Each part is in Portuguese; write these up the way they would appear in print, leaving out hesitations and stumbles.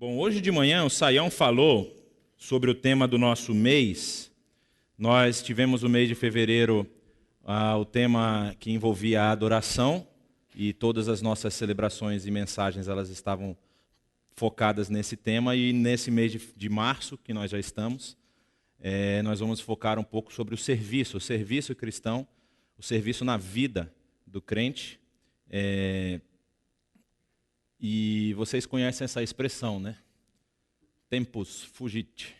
Bom, hoje de manhã o Saião falou sobre o tema do nosso mês. Nós tivemos o mês de fevereiro, o tema que envolvia a adoração, e todas as nossas celebrações e mensagens elas estavam focadas nesse tema. E nesse mês de março, que nós já estamos, nós vamos focar um pouco sobre o serviço cristão, o serviço na vida do crente. E vocês conhecem essa expressão, né? Tempus fugit.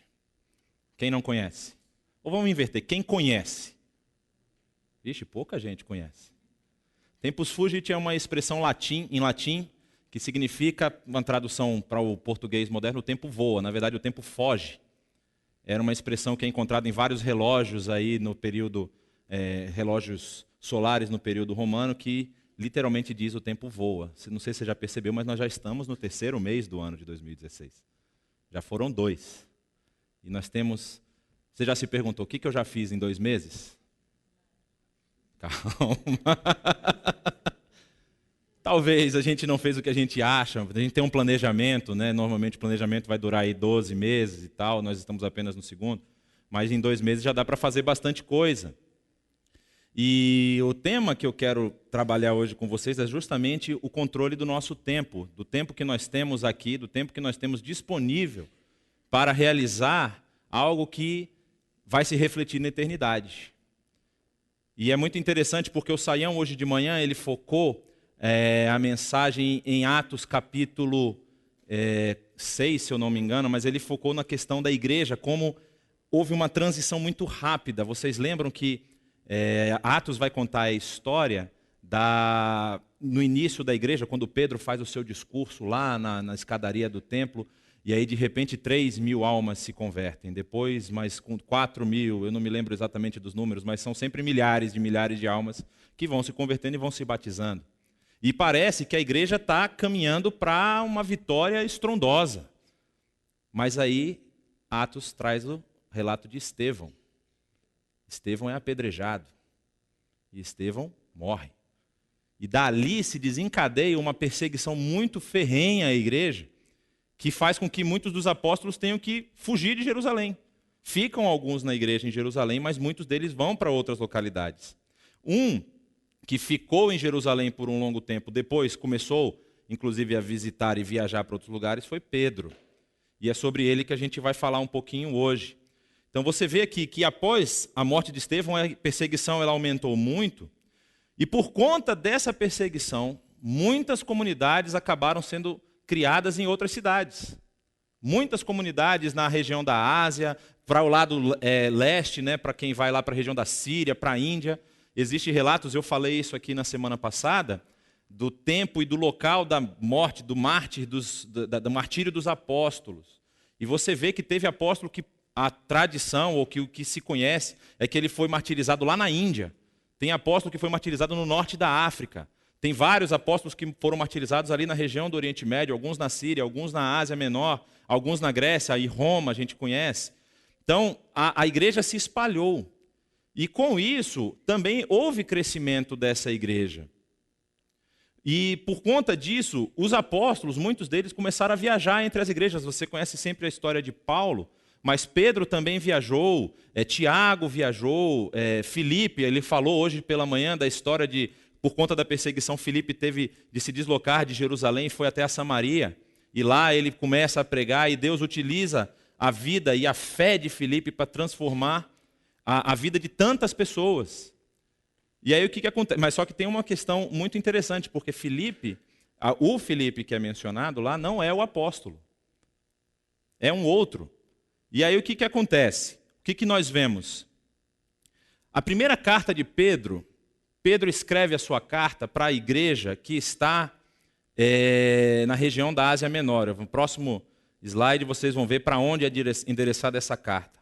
Quem não conhece? Ou vamos inverter, quem conhece? Vixe, pouca gente conhece. Tempus fugit é uma expressão em latim que significa, uma tradução para o português moderno, o tempo voa. Na verdade, o tempo foge. Era uma expressão que é encontrada em vários relógios aí no período, relógios solares no período romano, que literalmente diz o tempo voa. Não sei se você já percebeu, mas nós já estamos no terceiro mês do ano de 2016. Já foram 2. E nós temos... Você já se perguntou, o que eu já fiz em 2 meses? Calma. Talvez a gente não fez o que a gente acha. A gente tem um planejamento, né? Normalmente o planejamento vai durar aí 12 meses e tal. Nós estamos apenas no segundo. Mas em 2 meses já dá para fazer bastante coisa. E o tema que eu quero trabalhar hoje com vocês é justamente o controle do nosso tempo, do tempo que nós temos aqui, do tempo que nós temos disponível para realizar algo que vai se refletir na eternidade. E é muito interessante porque o Saião hoje de manhã ele focou a mensagem em Atos capítulo 6, se eu não me engano, mas ele focou na questão da igreja, como houve uma transição muito rápida. Vocês lembram que Atos vai contar a história no início da igreja, quando Pedro faz o seu discurso lá na escadaria do templo, e aí de repente 3.000 almas se convertem, depois mais 4.000, eu não me lembro exatamente dos números, mas são sempre milhares de almas que vão se convertendo e vão se batizando. E parece que a igreja está caminhando para uma vitória estrondosa. Mas aí Atos traz o relato de Estevão. Estevão é apedrejado e Estevão morre. E dali se desencadeia uma perseguição muito ferrenha à igreja, que faz com que muitos dos apóstolos tenham que fugir de Jerusalém. Ficam alguns na igreja em Jerusalém, mas muitos deles vão para outras localidades. Um que ficou em Jerusalém por um longo tempo, depois começou, inclusive, a visitar e viajar para outros lugares, foi Pedro. E é sobre ele que a gente vai falar um pouquinho hoje. Então você vê aqui que após a morte de Estevão, a perseguição ela aumentou muito, e por conta dessa perseguição, muitas comunidades acabaram sendo criadas em outras cidades. Muitas comunidades na região da Ásia, para o lado leste, né, para quem vai lá para a região da Síria, para a Índia. Existem relatos, eu falei isso aqui na semana passada, do tempo e do local da morte, do martírio dos apóstolos. E você vê que teve apóstolo que a tradição, ou que o que se conhece, é que ele foi martirizado lá na Índia. Tem apóstolo que foi martirizado no norte da África. Tem vários apóstolos que foram martirizados ali na região do Oriente Médio, alguns na Síria, alguns na Ásia Menor, alguns na Grécia, e Roma a gente conhece. Então, a igreja se espalhou. E com isso, também houve crescimento dessa igreja. E por conta disso, os apóstolos, muitos deles começaram a viajar entre as igrejas. Você conhece sempre a história de Paulo, mas Pedro também viajou, Tiago viajou, Filipe, ele falou hoje pela manhã da história de, por conta da perseguição, Filipe teve de se deslocar de Jerusalém e foi até a Samaria. E lá ele começa a pregar e Deus utiliza a vida e a fé de Filipe para transformar a vida de tantas pessoas. E aí o que acontece? Mas só que tem uma questão muito interessante, porque o Filipe que é mencionado lá não é o apóstolo. É um outro. E aí o que acontece? O que nós vemos? A primeira carta de Pedro escreve a sua carta para a igreja que está na região da Ásia Menor. No próximo slide vocês vão ver para onde é endereçada essa carta.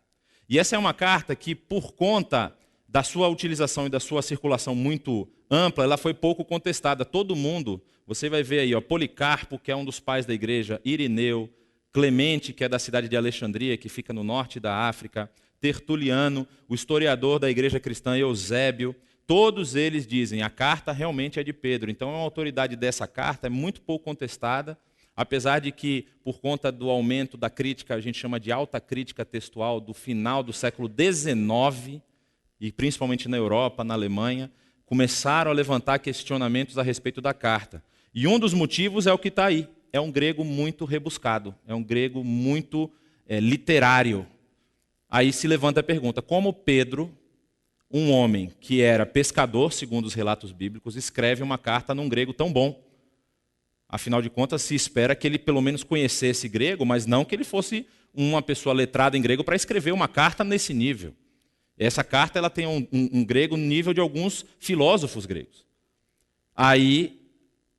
E essa é uma carta que, por conta da sua utilização e da sua circulação muito ampla, ela foi pouco contestada. Todo mundo, você vai ver aí, Policarpo, que é um dos pais da igreja, Irineu, Clemente, que é da cidade de Alexandria, que fica no norte da África, Tertuliano, o historiador da igreja cristã Eusébio, todos eles dizem, a carta realmente é de Pedro. Então a autoridade dessa carta é muito pouco contestada, Apesar de que, por conta do aumento da crítica, a gente chama de alta crítica textual, do final do século XIX, e principalmente na Europa, na Alemanha, começaram a levantar questionamentos a respeito da carta. E um dos motivos é o que está aí. É um grego muito rebuscado, é um grego muito literário. Aí se levanta a pergunta, como Pedro, um homem que era pescador, segundo os relatos bíblicos, escreve uma carta num grego tão bom? Afinal de contas, se espera que ele pelo menos conhecesse grego, mas não que ele fosse uma pessoa letrada em grego para escrever uma carta nesse nível. Essa carta ela tem um grego no nível de alguns filósofos gregos. Aí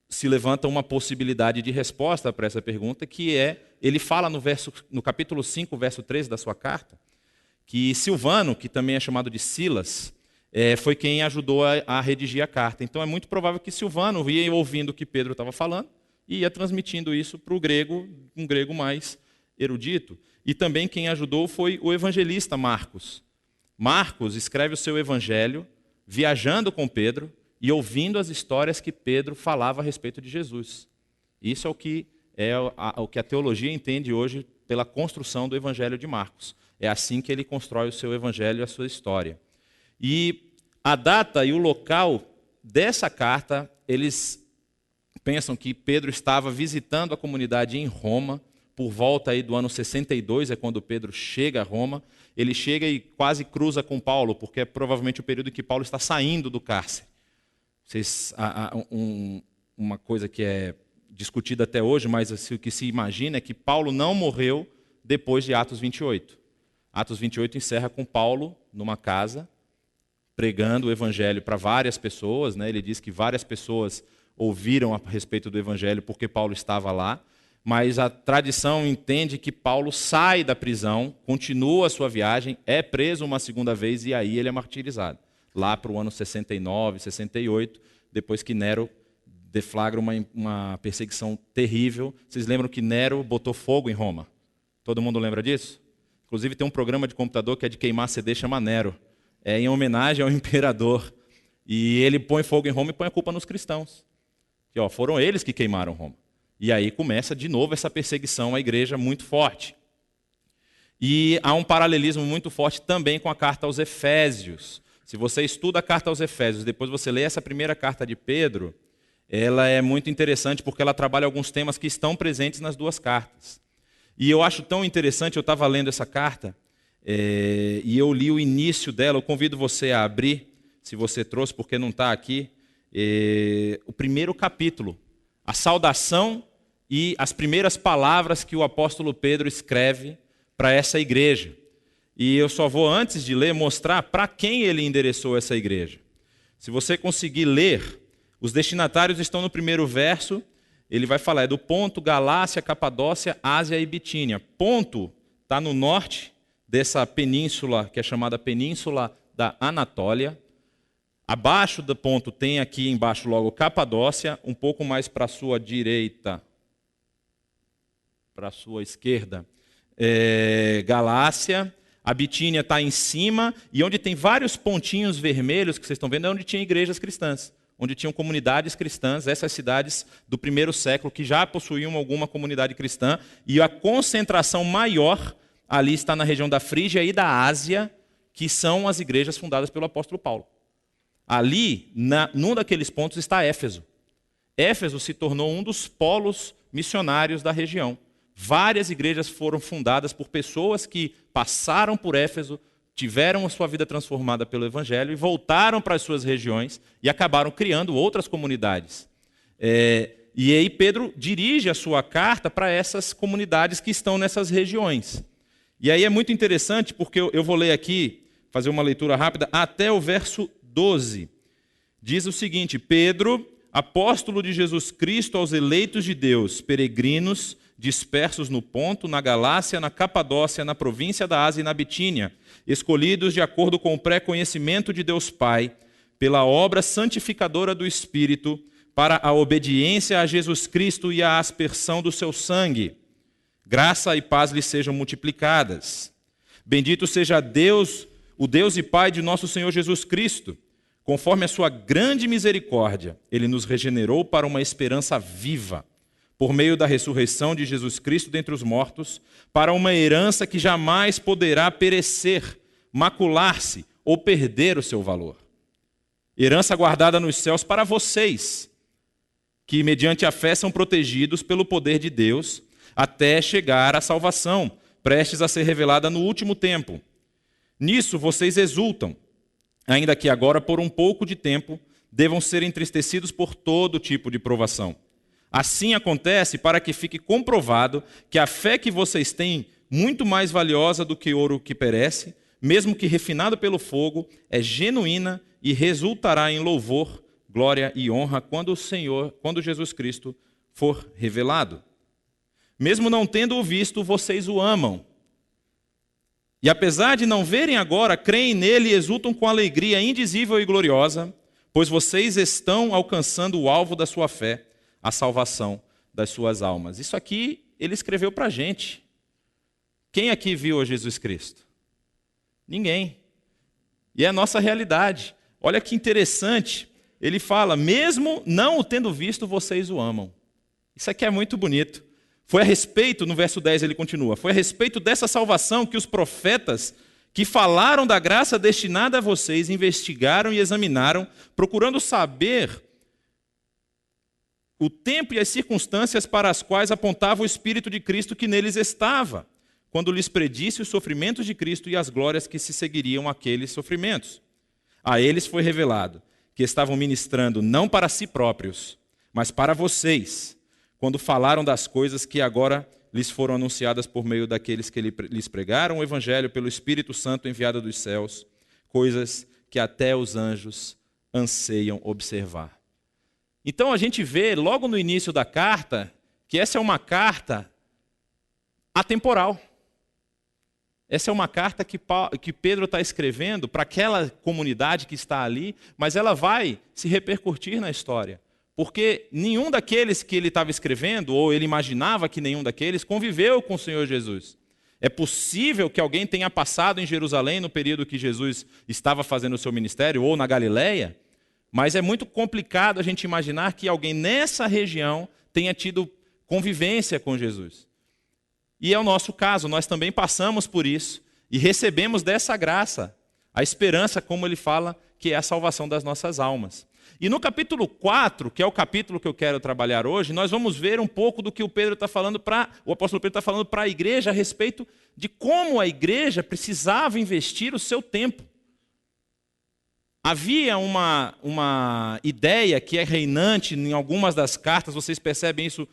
se levanta uma possibilidade de resposta para essa pergunta, que ele fala no capítulo 5, verso 3 da sua carta, que Silvano, que também é chamado de Silas, foi quem ajudou a redigir a carta. Então é muito provável que Silvano ia ouvindo o que Pedro estava falando e ia transmitindo isso para o grego, um grego mais erudito. E também quem ajudou foi o evangelista Marcos. Marcos escreve o seu evangelho viajando com Pedro e ouvindo as histórias que Pedro falava a respeito de Jesus. Isso é o que a teologia entende hoje pela construção do evangelho de Marcos. É assim que ele constrói o seu evangelho e a sua história. E a data e o local dessa carta, eles pensam que Pedro estava visitando a comunidade em Roma, por volta aí do ano 62, é quando Pedro chega a Roma. Ele chega e quase cruza com Paulo, porque é provavelmente o período em que Paulo está saindo do cárcere. Uma coisa que é discutida até hoje, mas o que se imagina é que Paulo não morreu depois de Atos 28. Atos 28 encerra com Paulo numa casa, pregando o evangelho para várias pessoas. Ele diz que várias pessoas ouviram a respeito do evangelho porque Paulo estava lá, mas a tradição entende que Paulo sai da prisão, continua a sua viagem, é preso uma segunda vez e aí ele é martirizado. Lá para o ano 69, 68, depois que Nero deflagra uma perseguição terrível. Vocês lembram que Nero botou fogo em Roma? Todo mundo lembra disso? Inclusive tem um programa de computador que é de queimar CD, chama Nero. É em homenagem ao imperador. E ele põe fogo em Roma e põe a culpa nos cristãos. Que, foram eles que queimaram Roma. E aí começa de novo essa perseguição à igreja muito forte. E há um paralelismo muito forte também com a carta aos Efésios. Se você estuda a carta aos Efésios, depois você lê essa primeira carta de Pedro, ela é muito interessante porque ela trabalha alguns temas que estão presentes nas duas cartas. E eu acho tão interessante, eu estava lendo essa carta, e eu li o início dela. Eu convido você a abrir, se você trouxe, porque não está aqui, o primeiro capítulo, a saudação e as primeiras palavras que o apóstolo Pedro escreve para essa igreja. E eu só vou, antes de ler, mostrar para quem ele endereçou essa igreja. Se você conseguir ler, os destinatários estão no primeiro verso. Ele vai falar, é do Ponto, Galácia, Capadócia, Ásia e Bitínia. Ponto está no norte dessa península, que é chamada Península da Anatólia. Abaixo do Ponto tem aqui embaixo logo Capadócia, um pouco mais para a sua direita, para a sua esquerda, Galácia. A Bitínia está em cima, e onde tem vários pontinhos vermelhos que vocês estão vendo é onde tinha igrejas cristãs, onde tinham comunidades cristãs, essas cidades do primeiro século que já possuíam alguma comunidade cristã, e a concentração maior ali está na região da Frígia e da Ásia, que são as igrejas fundadas pelo apóstolo Paulo. Ali, num daqueles pontos, está Éfeso. Éfeso se tornou um dos polos missionários da região. Várias igrejas foram fundadas por pessoas que passaram por Éfeso, tiveram a sua vida transformada pelo Evangelho e voltaram para as suas regiões e acabaram criando outras comunidades. E aí Pedro dirige a sua carta para essas comunidades que estão nessas regiões. E aí é muito interessante porque eu vou ler aqui, fazer uma leitura rápida, até o verso 12. Diz o seguinte: Pedro, apóstolo de Jesus Cristo aos eleitos de Deus, peregrinos, dispersos no Ponto, na Galácia, na Capadócia, na província da Ásia e na Bitínia, escolhidos de acordo com o pré-conhecimento de Deus Pai, pela obra santificadora do Espírito, para a obediência a Jesus Cristo e a aspersão do seu sangue. Graça e paz lhes sejam multiplicadas. Bendito seja Deus, o Deus e Pai de nosso Senhor Jesus Cristo. Conforme a sua grande misericórdia, Ele nos regenerou para uma esperança viva, por meio da ressurreição de Jesus Cristo dentre os mortos, para uma herança que jamais poderá perecer, macular-se ou perder o seu valor. Herança guardada nos céus para vocês, que mediante a fé são protegidos pelo poder de Deus, até chegar à salvação, prestes a ser revelada no último tempo. Nisso vocês exultam, ainda que agora, por um pouco de tempo, devam ser entristecidos por todo tipo de provação. Assim acontece para que fique comprovado que a fé que vocês têm, muito mais valiosa do que ouro que perece, mesmo que refinado pelo fogo, é genuína e resultará em louvor, glória e honra quando Jesus Cristo for revelado. Mesmo não tendo-o visto, vocês o amam. E apesar de não verem agora, creem nele e exultam com alegria indizível e gloriosa, pois vocês estão alcançando o alvo da sua fé, a salvação das suas almas. Isso aqui ele escreveu para a gente. Quem aqui viu a Jesus Cristo? Ninguém. E é a nossa realidade. Olha que interessante. Ele fala, mesmo não o tendo visto, vocês o amam. Isso aqui é muito bonito. Foi a respeito, no verso 10 ele continua, foi a respeito dessa salvação que os profetas que falaram da graça destinada a vocês investigaram e examinaram, procurando saber o tempo e as circunstâncias para as quais apontava o Espírito de Cristo que neles estava, quando lhes predisse os sofrimentos de Cristo e as glórias que se seguiriam àqueles sofrimentos. A eles foi revelado que estavam ministrando não para si próprios, mas para vocês, quando falaram das coisas que agora lhes foram anunciadas por meio daqueles que lhes pregaram o Evangelho pelo Espírito Santo enviado dos céus, coisas que até os anjos anseiam observar. Então a gente vê logo no início da carta que essa é uma carta atemporal. Essa é uma carta que Pedro está escrevendo para aquela comunidade que está ali, mas ela vai se repercutir na história. Porque nenhum daqueles que ele estava escrevendo, ou ele imaginava que nenhum daqueles, conviveu com o Senhor Jesus. É possível que alguém tenha passado em Jerusalém no período que Jesus estava fazendo o seu ministério, ou na Galileia, mas é muito complicado a gente imaginar que alguém nessa região tenha tido convivência com Jesus. E é o nosso caso, nós também passamos por isso e recebemos dessa graça a esperança, como ele fala, que é a salvação das nossas almas. E no capítulo 4, que é o capítulo que eu quero trabalhar hoje, nós vamos ver um pouco do que o apóstolo Pedro está falando para a igreja a respeito de como a igreja precisava investir o seu tempo. Havia uma ideia que é reinante em algumas das cartas, vocês percebem isso,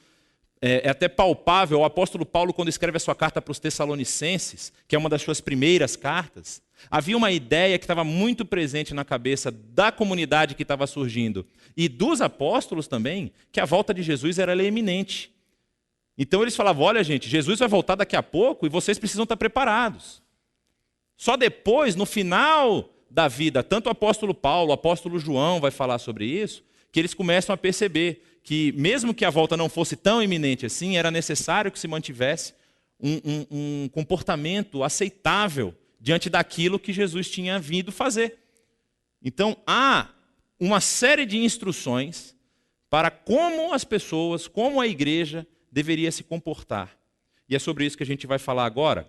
é até palpável. O apóstolo Paulo, quando escreve a sua carta para os Tessalonicenses, que é uma das suas primeiras cartas, havia uma ideia que estava muito presente na cabeça da comunidade que estava surgindo e dos apóstolos também, que a volta de Jesus era iminente. Então eles falavam, olha gente, Jesus vai voltar daqui a pouco e vocês precisam estar preparados. Só depois, no final da vida, tanto o apóstolo Paulo, o apóstolo João vai falar sobre isso, que eles começam a perceber que mesmo que a volta não fosse tão iminente assim, era necessário que se mantivesse um comportamento aceitável diante daquilo que Jesus tinha vindo fazer. Então, há uma série de instruções para como as pessoas, como a igreja deveria se comportar. E é sobre isso que a gente vai falar agora.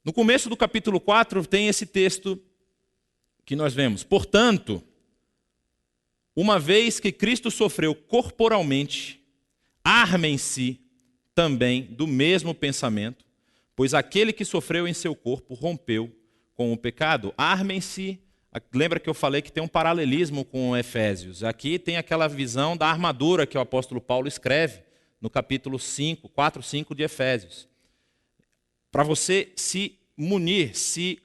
No começo do capítulo 4 tem esse texto que nós vemos. Portanto, uma vez que Cristo sofreu corporalmente, armem-se também do mesmo pensamento, pois aquele que sofreu em seu corpo rompeu com o pecado. Armem-se, lembra que eu falei que tem um paralelismo com Efésios. Aqui tem aquela visão da armadura que o apóstolo Paulo escreve no capítulo 4, 5 de Efésios. Para você se munir, se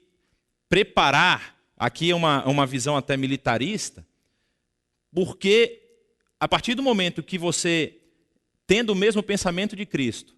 preparar, aqui é uma visão até militarista, porque a partir do momento que você, tendo o mesmo pensamento de Cristo,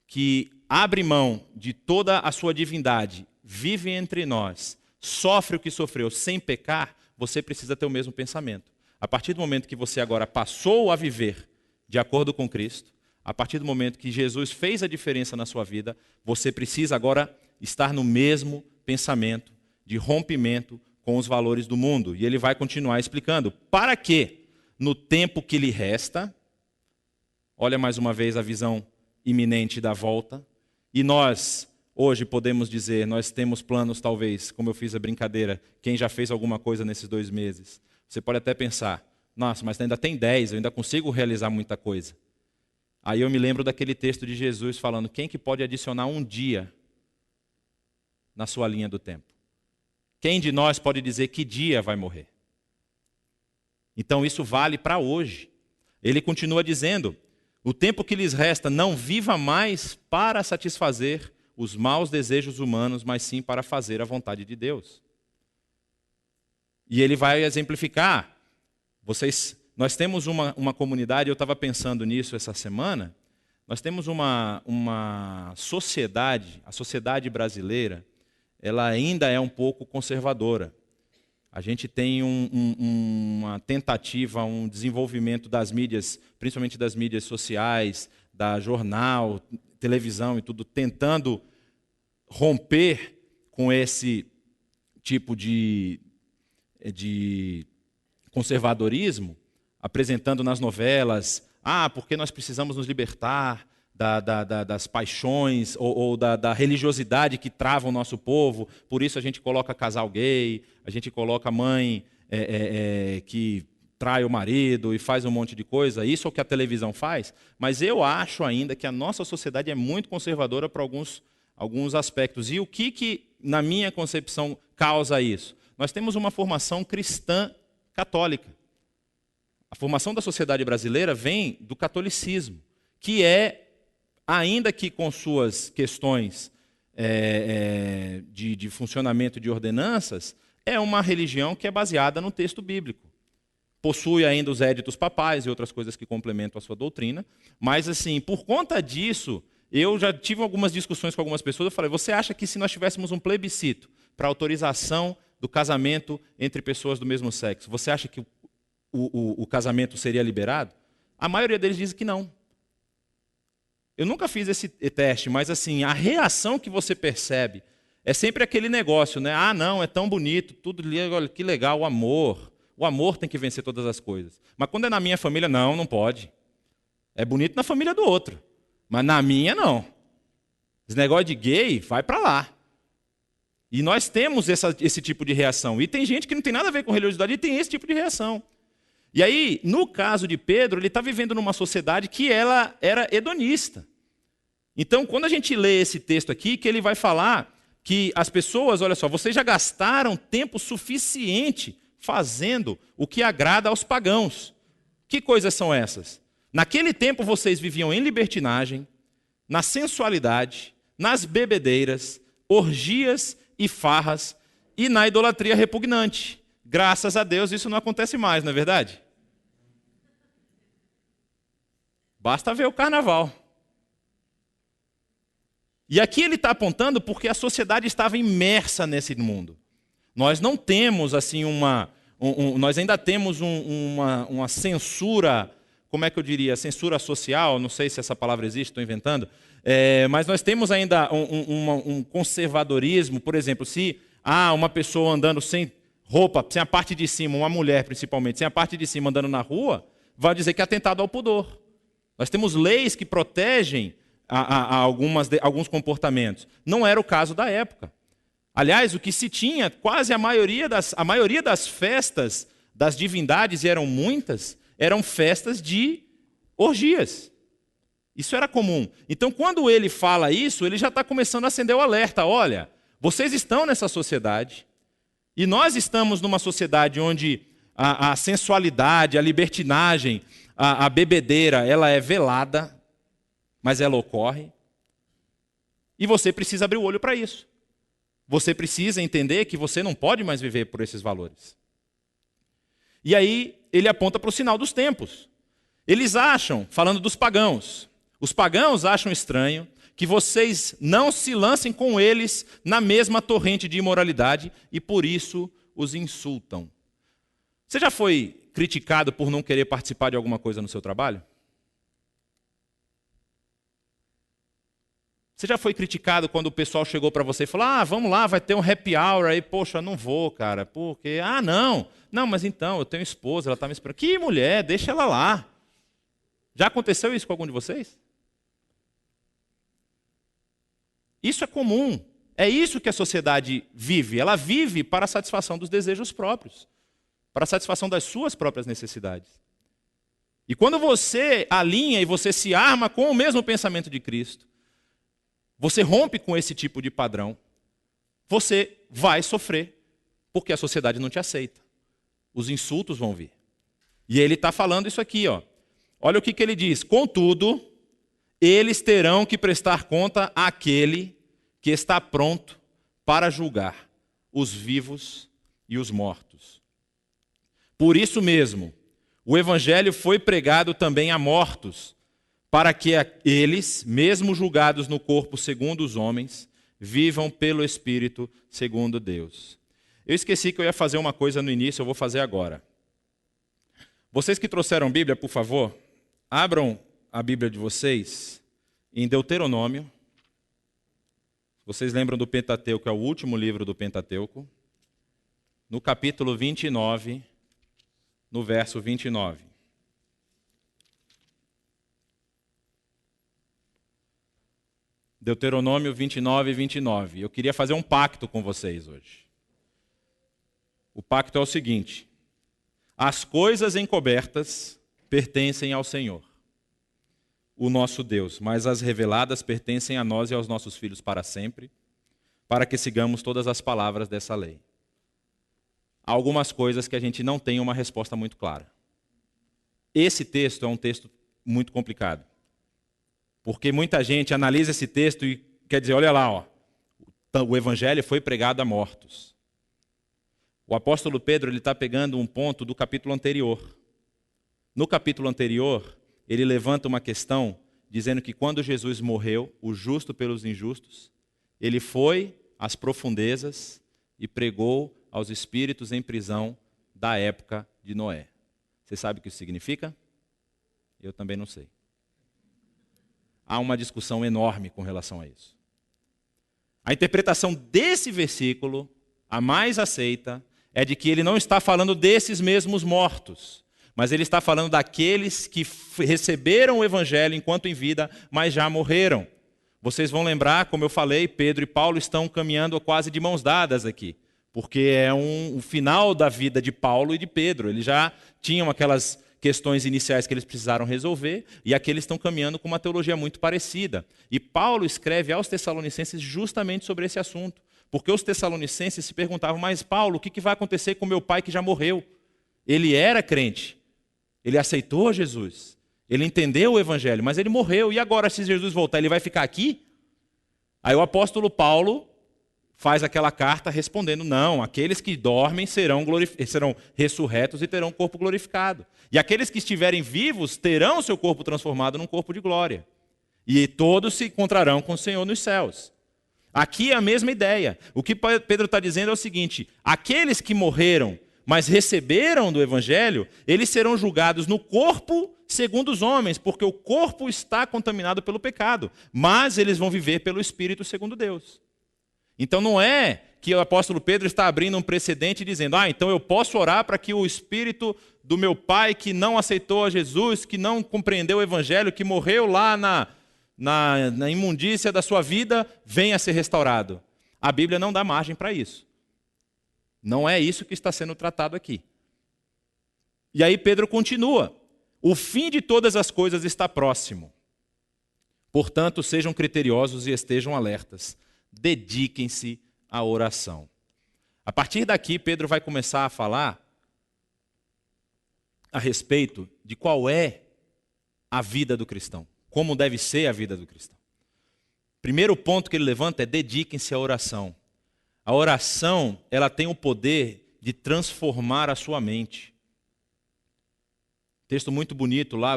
que abre mão de toda a sua divindade, vive entre nós, sofre o que sofreu sem pecar, você precisa ter o mesmo pensamento. A partir do momento que você agora passou a viver de acordo com Cristo, a partir do momento que Jesus fez a diferença na sua vida, você precisa agora estar no mesmo pensamento de rompimento com os valores do mundo. E ele vai continuar explicando. Para que, no tempo que lhe resta, olha mais uma vez a visão iminente da volta. E nós, hoje, podemos dizer, nós temos planos, talvez, como eu fiz a brincadeira, quem já fez alguma coisa nesses 2 meses. Você pode até pensar, nossa, mas ainda tem 10, eu ainda consigo realizar muita coisa. Aí eu me lembro daquele texto de Jesus falando, quem que pode adicionar um dia na sua linha do tempo? Quem de nós pode dizer que dia vai morrer? Então isso vale para hoje. Ele continua dizendo, o tempo que lhes resta não viva mais para satisfazer os maus desejos humanos, mas sim para fazer a vontade de Deus. E ele vai exemplificar. Nós temos uma comunidade, eu estava pensando nisso essa semana, nós temos uma sociedade, a sociedade brasileira, ela ainda é um pouco conservadora. A gente tem uma tentativa, um desenvolvimento das mídias, principalmente das mídias sociais, da jornal, televisão e tudo, tentando romper com esse tipo de conservadorismo, apresentando nas novelas, porque nós precisamos nos libertar das paixões ou da religiosidade que trava o nosso povo, por isso a gente coloca casal gay, a gente coloca mãe que trai o marido e faz um monte de coisa, isso é o que a televisão faz, mas eu acho ainda que a nossa sociedade é muito conservadora para alguns aspectos. E o que, na minha concepção, causa isso? Nós temos uma formação cristã católica. A formação da sociedade brasileira vem do catolicismo, que é, ainda que com suas questões de funcionamento de ordenanças, é uma religião que é baseada no texto bíblico. Possui ainda os éditos papais e outras coisas que complementam a sua doutrina, mas assim, por conta disso, eu já tive algumas discussões com algumas pessoas, eu falei, você acha que se nós tivéssemos um plebiscito para autorização do casamento entre pessoas do mesmo sexo, você acha que o casamento seria liberado? A maioria deles diz que não. Eu nunca fiz esse teste, mas assim, a reação que você percebe é sempre aquele negócio, né? Não, é tão bonito, tudo, olha que legal, o amor. O amor tem que vencer todas as coisas. Mas quando é na minha família, não pode. É bonito na família do outro, mas na minha não. Esse negócio de gay, vai para lá. E nós temos esse tipo de reação. E tem gente que não tem nada a ver com religiosidade e tem esse tipo de reação. E aí, no caso de Pedro, ele está vivendo numa sociedade que ela era hedonista. Então, quando a gente lê esse texto aqui, que ele vai falar que as pessoas, olha só, vocês já gastaram tempo suficiente fazendo o que agrada aos pagãos. Que coisas são essas? Naquele tempo vocês viviam em libertinagem, na sensualidade, nas bebedeiras, orgias e farras e na idolatria repugnante. Graças a Deus isso não acontece mais, não é verdade? Basta ver o carnaval. E aqui ele está apontando porque a sociedade estava imersa nesse mundo. Nós não temos assim nós ainda temos uma censura, como é que eu diria, censura social, não sei se essa palavra existe, estou inventando, mas nós temos ainda um conservadorismo, por exemplo, se uma pessoa andando sem roupa, sem a parte de cima, uma mulher principalmente, sem a parte de cima andando na rua, vai dizer que é atentado ao pudor. Nós temos leis que protegem alguns comportamentos. Não era o caso da época. Aliás, o que se tinha, quase a maioria das festas das divindades, e eram muitas, eram festas de orgias. Isso era comum. Então, quando ele fala isso, ele já está começando a acender o alerta. Olha, vocês estão nessa sociedade, e nós estamos numa sociedade onde a sensualidade, a libertinagem, a bebedeira, ela é velada, mas ela ocorre. E você precisa abrir o olho para isso. Você precisa entender que você não pode mais viver por esses valores. E aí ele aponta para o sinal dos tempos. Eles acham, falando dos pagãos, os pagãos acham estranho que vocês não se lancem com eles na mesma torrente de imoralidade e por isso os insultam. Você já foi criticado por não querer participar de alguma coisa no seu trabalho? Você já foi criticado quando o pessoal chegou para você e falou, vamos lá, vai ter um happy hour aí, poxa, não vou, cara, porque, não, mas então, eu tenho esposa, ela está me esperando. Que mulher, deixa ela lá. Já aconteceu isso com algum de vocês? Isso é comum. É isso que a sociedade vive. Ela vive para a satisfação dos desejos próprios, para a satisfação das suas próprias necessidades. E quando você alinha e você se arma com o mesmo pensamento de Cristo, você rompe com esse tipo de padrão, você vai sofrer, porque a sociedade não te aceita. Os insultos vão vir. E ele está falando isso aqui, ó. Olha o que ele diz. Contudo, eles terão que prestar conta àquele que está pronto para julgar os vivos e os mortos. Por isso mesmo, o evangelho foi pregado também a mortos, para que eles, mesmo julgados no corpo segundo os homens, vivam pelo Espírito segundo Deus. Eu esqueci que eu ia fazer uma coisa no início, eu vou fazer agora. Vocês que trouxeram Bíblia, por favor, abram a Bíblia de vocês em Deuteronômio. Vocês lembram do Pentateuco, é o último livro do Pentateuco. No capítulo 29, no verso 29. Deuteronômio 29, 29. Eu queria fazer um pacto com vocês hoje. O pacto é o seguinte: as coisas encobertas pertencem ao Senhor, o nosso Deus, mas as reveladas pertencem a nós e aos nossos filhos para sempre, para que sigamos todas as palavras dessa lei. Há algumas coisas que a gente não tem uma resposta muito clara. Esse texto é um texto muito complicado, porque muita gente analisa esse texto e quer dizer, olha lá, ó, o evangelho foi pregado a mortos. O apóstolo Pedro está pegando um ponto do capítulo anterior. No capítulo anterior, ele levanta uma questão dizendo que quando Jesus morreu, o justo pelos injustos, ele foi às profundezas e pregou aos espíritos em prisão da época de Noé. Você sabe o que isso significa? Eu também não sei. Há uma discussão enorme com relação a isso. A interpretação desse versículo, a mais aceita, é de que ele não está falando desses mesmos mortos, mas ele está falando daqueles que receberam o evangelho enquanto em vida, mas já morreram. Vocês vão lembrar, como eu falei, Pedro e Paulo estão caminhando quase de mãos dadas aqui, porque é o final da vida de Paulo e de Pedro. Eles já tinham aquelas questões iniciais que eles precisaram resolver, e aqui eles estão caminhando com uma teologia muito parecida. E Paulo escreve aos Tessalonicenses justamente sobre esse assunto, porque os Tessalonicenses se perguntavam, mas Paulo, o que vai acontecer com meu pai que já morreu? Ele era crente, ele aceitou Jesus, ele entendeu o evangelho, mas ele morreu, e agora se Jesus voltar, ele vai ficar aqui? Aí o apóstolo Paulo faz aquela carta respondendo, não, aqueles que dormem serão ressurretos e terão um corpo glorificado. E aqueles que estiverem vivos terão seu corpo transformado num corpo de glória. E todos se encontrarão com o Senhor nos céus. Aqui é a mesma ideia. O que Pedro está dizendo é o seguinte: aqueles que morreram, mas receberam do Evangelho, eles serão julgados no corpo segundo os homens, porque o corpo está contaminado pelo pecado, mas eles vão viver pelo Espírito segundo Deus. Então não é que o apóstolo Pedro está abrindo um precedente dizendo, então eu posso orar para que o espírito do meu pai que não aceitou a Jesus, que não compreendeu o evangelho, que morreu lá na imundícia da sua vida, venha a ser restaurado. A Bíblia não dá margem para isso. Não é isso que está sendo tratado aqui. E aí Pedro continua. O fim de todas as coisas está próximo. Portanto, sejam criteriosos e estejam alertas. Dediquem-se à oração. A partir daqui, Pedro vai começar a falar a respeito de qual é a vida do cristão, como deve ser a vida do cristão. Primeiro ponto que ele levanta é dediquem-se à oração. A oração, ela tem o poder de transformar a sua mente. Texto muito bonito lá,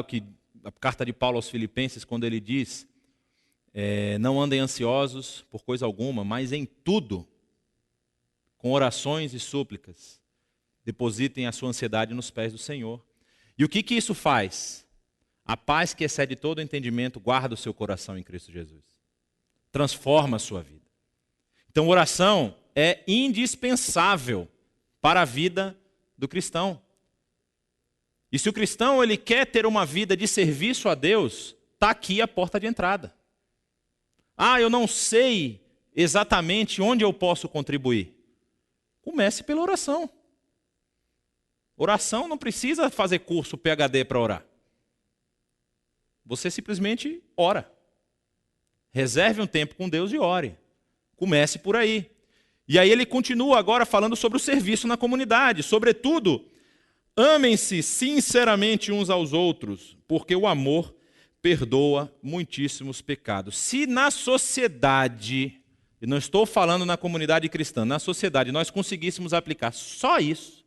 a carta de Paulo aos Filipenses, quando ele diz, não andem ansiosos por coisa alguma, mas em tudo, com orações e súplicas, depositem a sua ansiedade nos pés do Senhor. E o que isso faz? A paz que excede todo entendimento guarda o seu coração em Cristo Jesus. Transforma a sua vida. Então, oração é indispensável para a vida do cristão. E se o cristão ele quer ter uma vida de serviço a Deus, está aqui a porta de entrada. Ah, eu não sei exatamente onde eu posso contribuir. Comece pela oração. Oração não precisa fazer curso PhD para orar. Você simplesmente ora. Reserve um tempo com Deus e ore. Comece por aí. E aí ele continua agora falando sobre o serviço na comunidade. Sobretudo, amem-se sinceramente uns aos outros, porque o amor perdoa muitíssimos pecados. Se na sociedade, e não estou falando na comunidade cristã, na sociedade nós conseguíssemos aplicar só isso,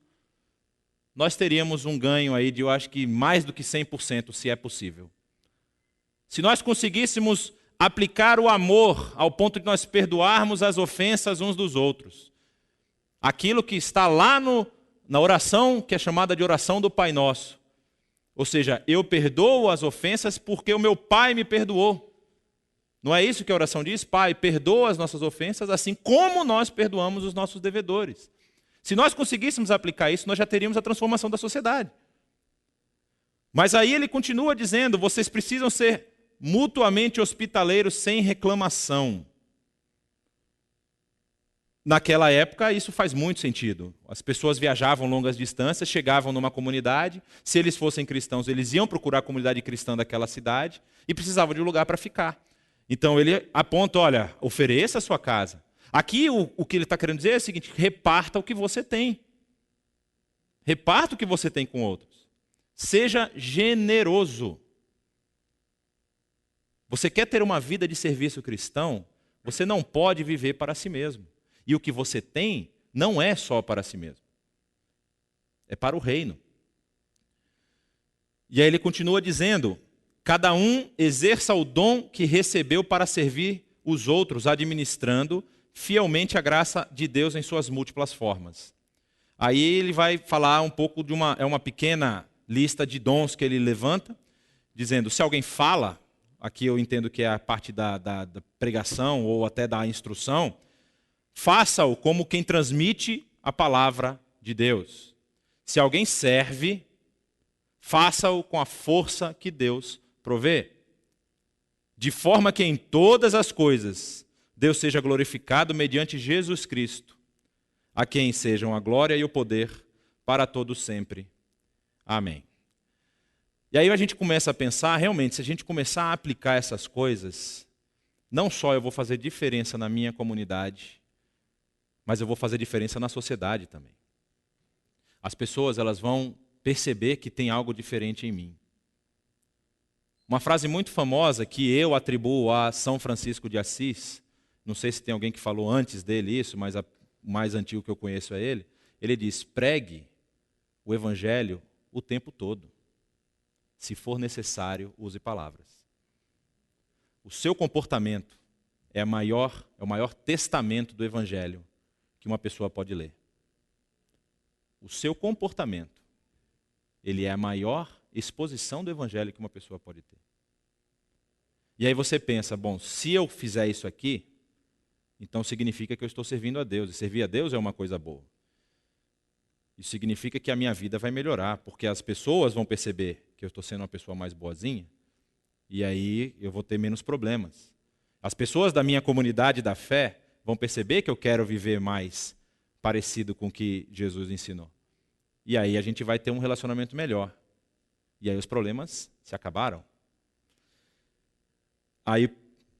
nós teríamos um ganho aí de, eu acho que mais do que 100%, se é possível. Se nós conseguíssemos aplicar o amor ao ponto de nós perdoarmos as ofensas uns dos outros, aquilo que está lá na oração, que é chamada de oração do Pai Nosso, ou seja, eu perdoo as ofensas porque o meu Pai me perdoou. Não é isso que a oração diz? Pai, perdoa as nossas ofensas assim como nós perdoamos os nossos devedores. Se nós conseguíssemos aplicar isso, nós já teríamos a transformação da sociedade. Mas aí ele continua dizendo, vocês precisam ser mutuamente hospitaleiros sem reclamação. Naquela época, isso faz muito sentido. As pessoas viajavam longas distâncias, chegavam numa comunidade. Se eles fossem cristãos, eles iam procurar a comunidade cristã daquela cidade e precisavam de um lugar para ficar. Então ele aponta, olha, ofereça a sua casa. Aqui o que ele está querendo dizer é o seguinte, reparta o que você tem. Reparta o que você tem com outros. Seja generoso. Você quer ter uma vida de serviço cristão? Você não pode viver para si mesmo. E o que você tem não é só para si mesmo. É para o reino. E aí ele continua dizendo, cada um exerça o dom que recebeu para servir os outros, administrando fielmente a graça de Deus em suas múltiplas formas. Aí ele vai falar um pouco de uma pequena lista de dons que ele levanta, dizendo, se alguém fala, aqui eu entendo que é a parte da pregação ou até da instrução, faça-o como quem transmite a palavra de Deus. Se alguém serve, faça-o com a força que Deus provê. De forma que em todas as coisas Deus seja glorificado mediante Jesus Cristo, a quem sejam a glória e o poder para todos sempre. Amém. E aí a gente começa a pensar, realmente, se a gente começar a aplicar essas coisas, não só eu vou fazer diferença na minha comunidade, mas eu vou fazer diferença na sociedade também. As pessoas elas vão perceber que tem algo diferente em mim. Uma frase muito famosa que eu atribuo a São Francisco de Assis, não sei se tem alguém que falou antes dele isso, mas o mais antigo que eu conheço é ele. Ele diz, pregue o evangelho o tempo todo. Se for necessário, use palavras. O seu comportamento é o maior testamento do evangelho que uma pessoa pode ler. O seu comportamento, ele é a maior exposição do evangelho que uma pessoa pode ter. E aí você pensa, bom, se eu fizer isso aqui, então significa que eu estou servindo a Deus. E servir a Deus é uma coisa boa. Isso significa que a minha vida vai melhorar, porque as pessoas vão perceber que eu estou sendo uma pessoa mais boazinha, e aí eu vou ter menos problemas. As pessoas da minha comunidade da fé vão perceber que eu quero viver mais parecido com o que Jesus ensinou. E aí a gente vai ter um relacionamento melhor. E aí os problemas se acabaram. Aí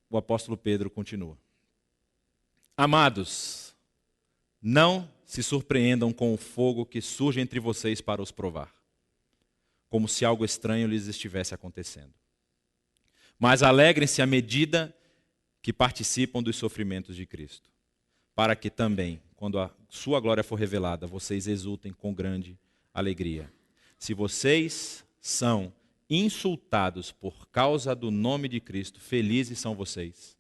o apóstolo Pedro continua. Amados, não se surpreendam com o fogo que surge entre vocês para os provar, como se algo estranho lhes estivesse acontecendo. Mas alegrem-se à medida que participam dos sofrimentos de Cristo, para que também, quando a sua glória for revelada, vocês exultem com grande alegria. Se vocês são insultados por causa do nome de Cristo, felizes são vocês,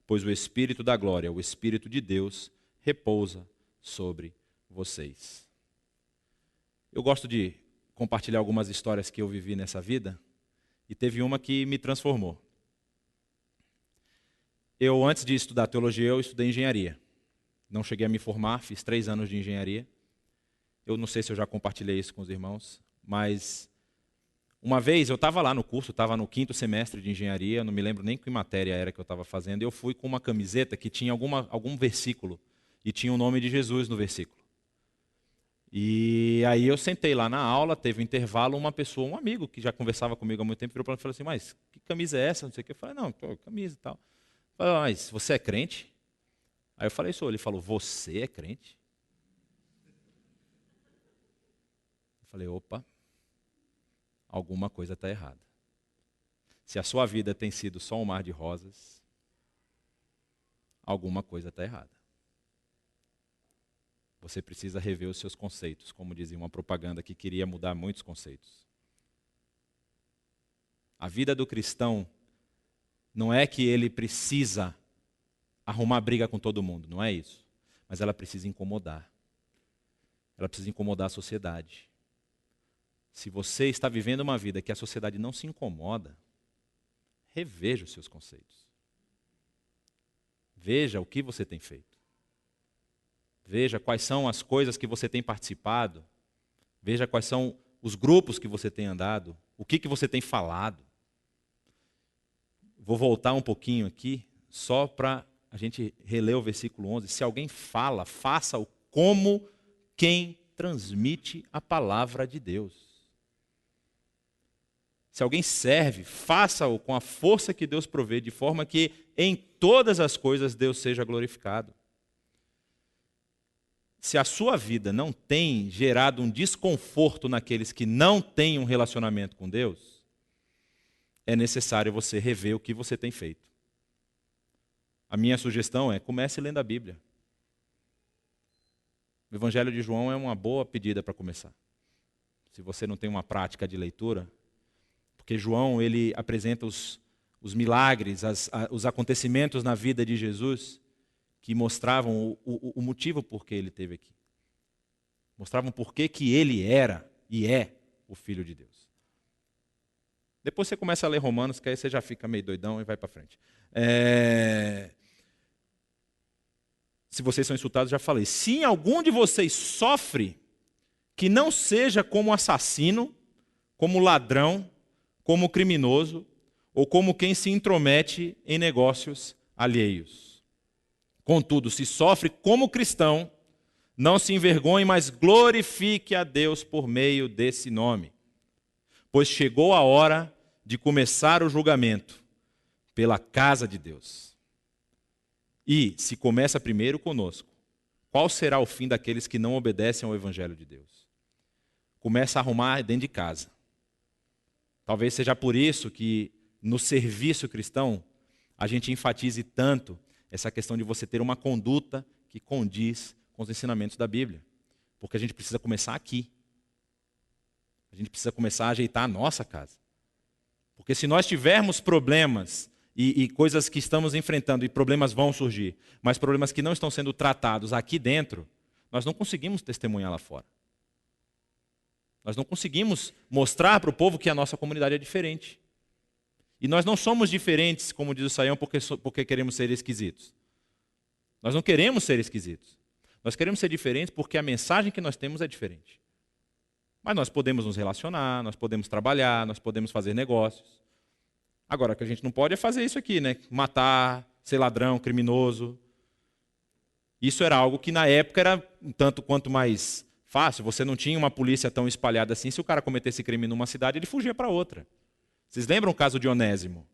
pois o Espírito da glória, o Espírito de Deus, repousa sobre vocês. Eu gosto de compartilhar algumas histórias que eu vivi nessa vida, e teve uma que me transformou. Eu, antes de estudar teologia, eu estudei engenharia. Não cheguei a me formar, fiz 3 anos de engenharia. Eu não sei se eu já compartilhei isso com os irmãos, mas Uma vez eu estava lá no curso, estava no 5º semestre de engenharia, não me lembro nem que matéria era que eu estava fazendo, e eu fui com uma camiseta que tinha algum versículo, e tinha o nome de Jesus no versículo. E aí eu sentei lá na aula, teve um intervalo, uma pessoa, um amigo que já conversava comigo há muito tempo, virou para mim e falou assim, mas que camisa é essa? Não sei o que. Eu falei, não, camisa e tal. Eu falei, mas você é crente? Aí eu falei, sou. Ele falou, você é crente? Eu falei, opa, alguma coisa está errada. Se a sua vida tem sido só um mar de rosas, alguma coisa está errada. Você precisa rever os seus conceitos, como dizia uma propaganda que queria mudar muitos conceitos. A vida do cristão não é que ele precisa arrumar briga com todo mundo, não é isso. Mas ela precisa incomodar. Ela precisa incomodar a sociedade. Se você está vivendo uma vida que a sociedade não se incomoda, reveja os seus conceitos. Veja o que você tem feito. Veja quais são as coisas que você tem participado. Veja quais são os grupos que você tem andado. O que você tem falado. Vou voltar um pouquinho aqui, só para a gente reler o versículo 11. Se alguém fala, faça-o como quem transmite a palavra de Deus. Se alguém serve, faça-o com a força que Deus provê, de forma que em todas as coisas Deus seja glorificado. Se a sua vida não tem gerado um desconforto naqueles que não têm um relacionamento com Deus, é necessário você rever o que você tem feito. A minha sugestão é, comece lendo a Bíblia. O Evangelho de João é uma boa pedida para começar. Se você não tem uma prática de leitura, porque João ele apresenta os milagres, os acontecimentos na vida de Jesus, que mostravam o motivo por que ele esteve aqui. Mostravam por que ele era e é o Filho de Deus. Depois você começa a ler Romanos, que aí você já fica meio doidão e vai para frente. Se vocês são insultados, já falei. Se algum de vocês sofre, que não seja como assassino, como ladrão, como criminoso, ou como quem se intromete em negócios alheios. Contudo, se sofre como cristão, não se envergonhe, mas glorifique a Deus por meio desse nome. Pois chegou a hora de começar o julgamento pela casa de Deus. E, se começa primeiro conosco, qual será o fim daqueles que não obedecem ao Evangelho de Deus? Começa a arrumar dentro de casa. Talvez seja por isso que no serviço cristão a gente enfatize tanto essa questão de você ter uma conduta que condiz com os ensinamentos da Bíblia. Porque a gente precisa começar aqui. A gente precisa começar a ajeitar a nossa casa. Porque se nós tivermos problemas e coisas que estamos enfrentando, e problemas vão surgir, mas problemas que não estão sendo tratados aqui dentro, nós não conseguimos testemunhar lá fora. Nós não conseguimos mostrar para o povo que a nossa comunidade é diferente. E nós não somos diferentes, como diz o Saião, porque queremos ser esquisitos. Nós não queremos ser esquisitos. Nós queremos ser diferentes porque a mensagem que nós temos é diferente. Mas nós podemos nos relacionar, nós podemos trabalhar, nós podemos fazer negócios. Agora, o que a gente não pode é fazer isso aqui, né? Matar, ser ladrão, criminoso. Isso era algo que na época era um tanto quanto mais fácil. Você não tinha uma polícia tão espalhada assim. Se o cara cometesse crime numa cidade, ele fugia para outra. Vocês lembram o caso de Onésimo?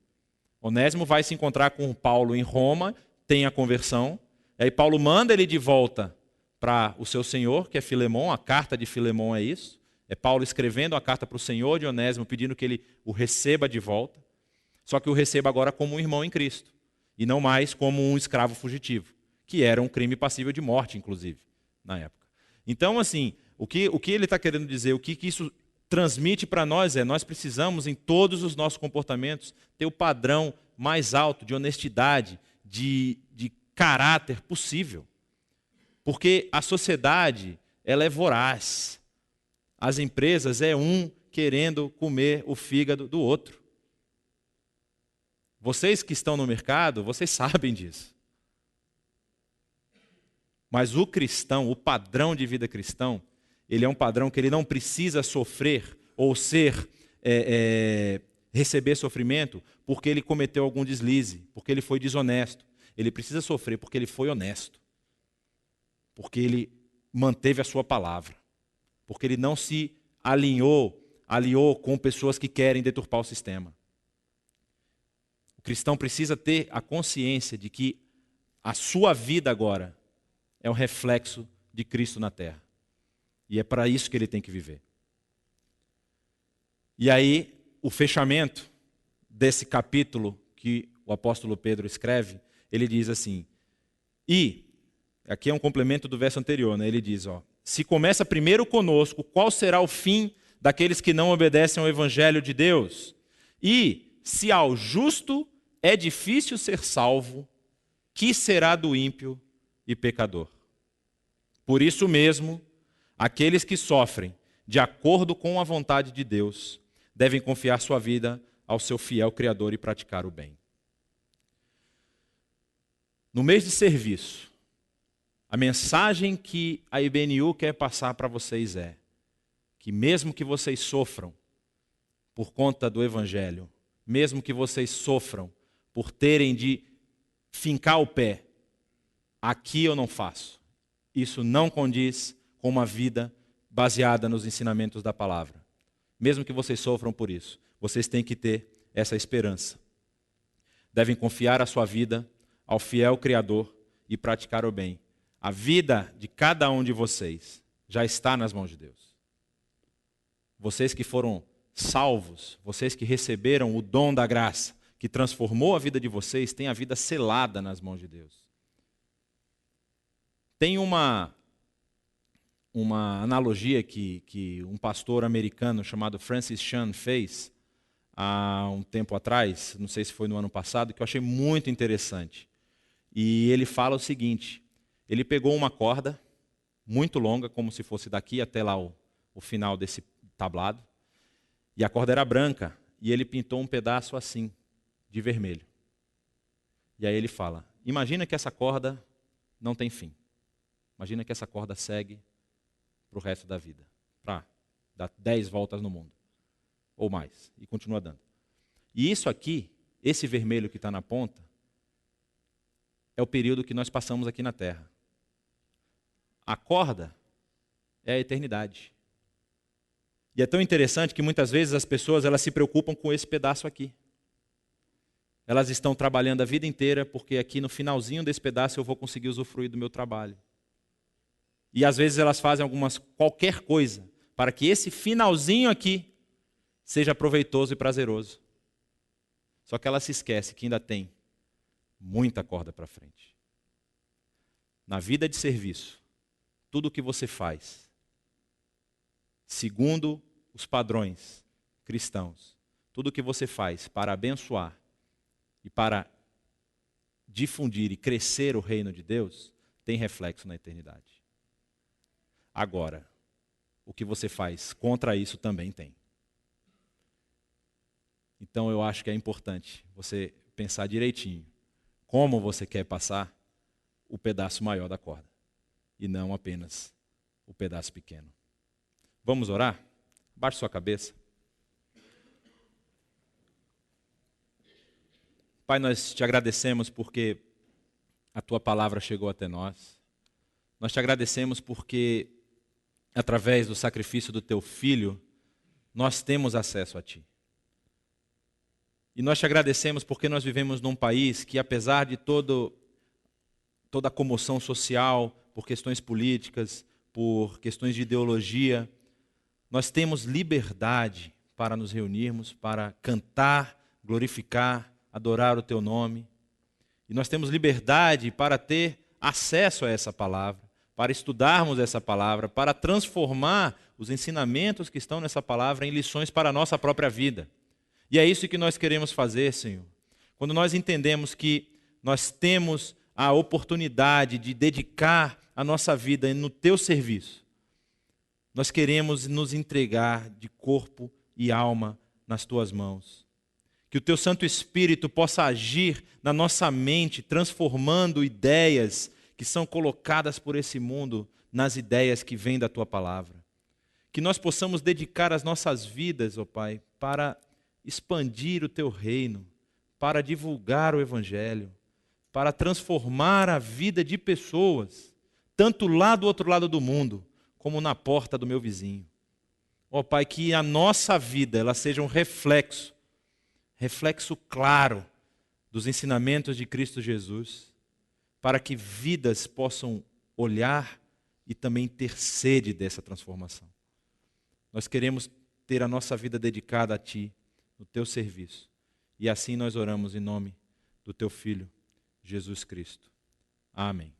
Onésimo vai se encontrar com Paulo em Roma, tem a conversão, e aí Paulo manda ele de volta para o seu senhor, que é Filemão, a carta de Filemão é isso. É Paulo escrevendo a carta para o senhor de Onésimo, pedindo que ele o receba de volta, só que o receba agora como um irmão em Cristo, e não mais como um escravo fugitivo, que era um crime passível de morte, inclusive, na época. Então, assim, o que ele está querendo dizer, o que isso transmite para nós nós precisamos, em todos os nossos comportamentos, ter o padrão mais alto de honestidade, de caráter possível. Porque a sociedade, ela é voraz. As empresas é um querendo comer o fígado do outro. Vocês que estão no mercado, vocês sabem disso. Mas o cristão, o padrão de vida cristão, ele é um padrão que ele não precisa sofrer ou ser receber sofrimento porque ele cometeu algum deslize, porque ele foi desonesto. Ele precisa sofrer porque ele foi honesto, porque ele manteve a sua palavra, porque ele não se aliou com pessoas que querem deturpar o sistema. O cristão precisa ter a consciência de que a sua vida agora é um reflexo de Cristo na terra. E é para isso que ele tem que viver. E aí, o fechamento desse capítulo que o apóstolo Pedro escreve, ele diz assim, e, aqui é um complemento do verso anterior, né? Ele diz, se começa primeiro conosco, qual será o fim daqueles que não obedecem ao evangelho de Deus? E, se ao justo é difícil ser salvo, que será do ímpio e pecador? Por isso mesmo, aqueles que sofrem de acordo com a vontade de Deus devem confiar sua vida ao seu fiel Criador e praticar o bem. No mês de serviço, a mensagem que a IBNU quer passar para vocês é que mesmo que vocês sofram por conta do Evangelho, mesmo que vocês sofram por terem de fincar o pé, aqui eu não faço. Isso não condiz com uma vida baseada nos ensinamentos da palavra. Mesmo que vocês sofram por isso, vocês têm que ter essa esperança. Devem confiar a sua vida ao fiel Criador e praticar o bem. A vida de cada um de vocês já está nas mãos de Deus. Vocês que foram salvos, vocês que receberam o dom da graça, que transformou a vida de vocês, têm a vida selada nas mãos de Deus. Tem uma analogia que um pastor americano chamado Francis Chan fez há um tempo atrás, não sei se foi no ano passado, que eu achei muito interessante. E ele fala o seguinte, ele pegou uma corda muito longa, como se fosse daqui até lá o final desse tablado, e a corda era branca, e ele pintou um pedaço assim, de vermelho. E aí ele fala, imagina que essa corda não tem fim. Imagina que essa corda segue para o resto da vida, para dar 10 voltas no mundo, ou mais, e continua dando. E isso aqui, esse vermelho que está na ponta, é o período que nós passamos aqui na Terra. A corda é a eternidade. E é tão interessante que muitas vezes as pessoas elas se preocupam com esse pedaço aqui. Elas estão trabalhando a vida inteira porque aqui no finalzinho desse pedaço eu vou conseguir usufruir do meu trabalho. E às vezes elas fazem qualquer coisa para que esse finalzinho aqui seja proveitoso e prazeroso. Só que ela se esquece que ainda tem muita corda para frente. Na vida de serviço, tudo o que você faz, segundo os padrões cristãos, tudo o que você faz para abençoar e para difundir e crescer o reino de Deus, tem reflexo na eternidade. Agora, o que você faz contra isso também tem. Então eu acho que é importante você pensar direitinho como você quer passar o pedaço maior da corda e não apenas o pedaço pequeno. Vamos orar? Baixe sua cabeça. Pai, nós te agradecemos porque a tua palavra chegou até nós. Nós te agradecemos porque, através do sacrifício do teu filho, nós temos acesso a ti. E nós te agradecemos porque nós vivemos num país que, apesar de toda a comoção social, por questões políticas, por questões de ideologia, nós temos liberdade para nos reunirmos, para cantar, glorificar, adorar o teu nome. E nós temos liberdade para ter acesso a essa palavra, para estudarmos essa palavra, para transformar os ensinamentos que estão nessa palavra em lições para a nossa própria vida. E é isso que nós queremos fazer, Senhor. Quando nós entendemos que nós temos a oportunidade de dedicar a nossa vida no teu serviço, nós queremos nos entregar de corpo e alma nas tuas mãos. Que o teu Santo Espírito possa agir na nossa mente, transformando ideias que são colocadas por esse mundo nas ideias que vêm da tua palavra. Que nós possamos dedicar as nossas vidas, ó Pai, para expandir o Teu reino, para divulgar o Evangelho, para transformar a vida de pessoas, tanto lá do outro lado do mundo, como na porta do meu vizinho. Ó Pai, que a nossa vida ela seja um reflexo claro dos ensinamentos de Cristo Jesus, para que vidas possam olhar e também ter sede dessa transformação. Nós queremos ter a nossa vida dedicada a Ti, no Teu serviço. E assim nós oramos em nome do Teu Filho, Jesus Cristo. Amém.